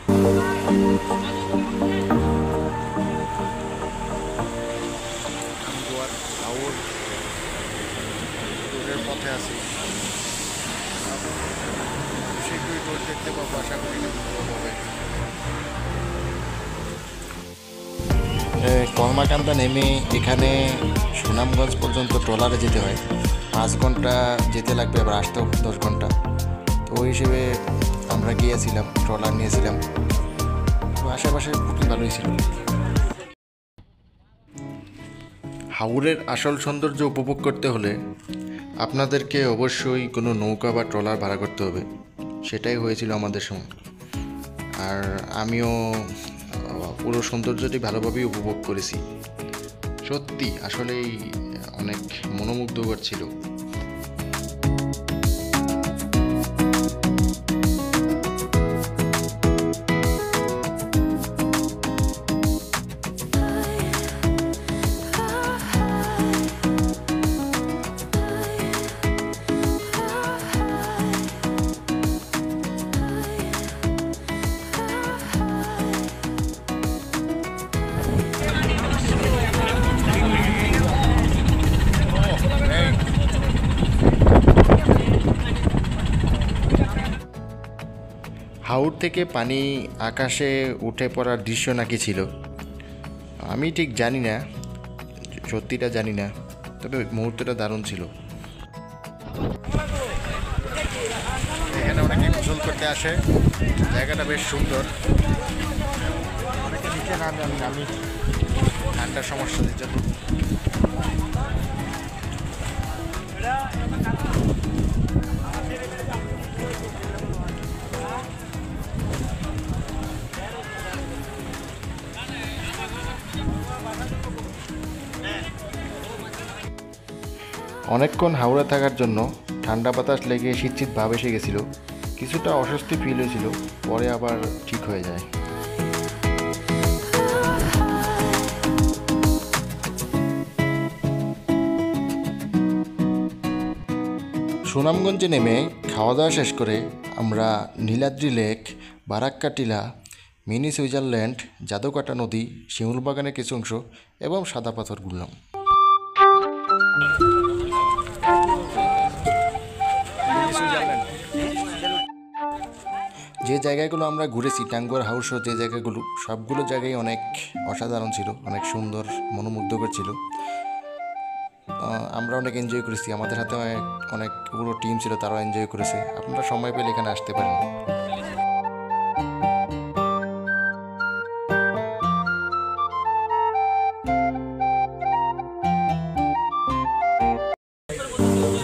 গোয়ার হাওর রোডের পথে আছি, শীঘ্রই রোড দেখতে পাবো, আশা করি ভালো হবে। কলমাকান্দা নেমে এখানে সুনামগঞ্জ পর্যন্ত ট্রলারে যেতে হয়, 5 ঘন্টা যেতে লাগবে, আবার আসতেও 10 ঘন্টা। তো ওই হিসেবে আমরা গিয়েছিলাম, ট্রলার নিয়েছিলাম, তো আশেপাশে খুবই ভালোই ছিল। হাওরের আসল সৌন্দর্য উপভোগ করতে হলে আপনাদেরকে অবশ্যই কোনো নৌকা বা ট্রলার ভাড়া করতে হবে, সেটাই হয়েছিল আমাদের সময়। আর আমিও পুরো সৌন্দর্যটি ভালোভাবেই উপভোগ করেছি। সত্যি আসলেই অনেক মনোমুগ্ধকর ছিল। হাওর থেকে পানি আকাশে উঠে পড়ার দৃশ্য নাকি ছিল, আমি ঠিক জানি না, সত্যিটা জানি না, তবে মুহূর্তটা দারুণ ছিল। এখানে অনেকে গোসল করতে আসে, জায়গাটা বেশ সুন্দর। অনেকে নিচে নামি ঠান্ডার সমস্যার জন্য। অনেকক্ষণ হাওড়ে থাকার জন্য ঠান্ডা বাতাস লেগে শীত ভাব এসে গেছিল, কিছুটা অস্বস্তি ফিল হয়েছিল, পরে আবার ঠিক হয়ে যায়। সুনামগঞ্জে নেমে খাওয়া দাওয়া শেষ করে আমরা নীলাদ্রি লেক, বারাক্কা টিলা, মিনি সুইজারল্যান্ড, জাদুকাটা নদী, শিমুল বাগানের কিছু অংশ এবং সাদা পাথর ঘুরলাম। যে জায়গাগুলো আমরা ঘুরেছি, টাঙ্গুয়ার হাউস সহ যে জায়গাগুলো, সবগুলো জায়গায় অনেক অসাধারণ ছিল, অনেক সুন্দর, মনোমুগ্ধকর ছিল। আমরা অনেক এনজয় করেছি, আমাদের হাতে অনেক পুরো টিম ছিল, তারাও এনজয় করেছে। আপনারা সময় পেলে এখানে আসতে পারেন।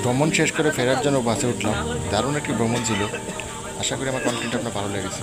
ভ্রমণ শেষ করে ফেরার জন্য বাসে উঠলাম, দারুণ একটি ভ্রমণ ছিল। আশা করি আমার কন্টেন্ট আপনার ভালো লেগেছে।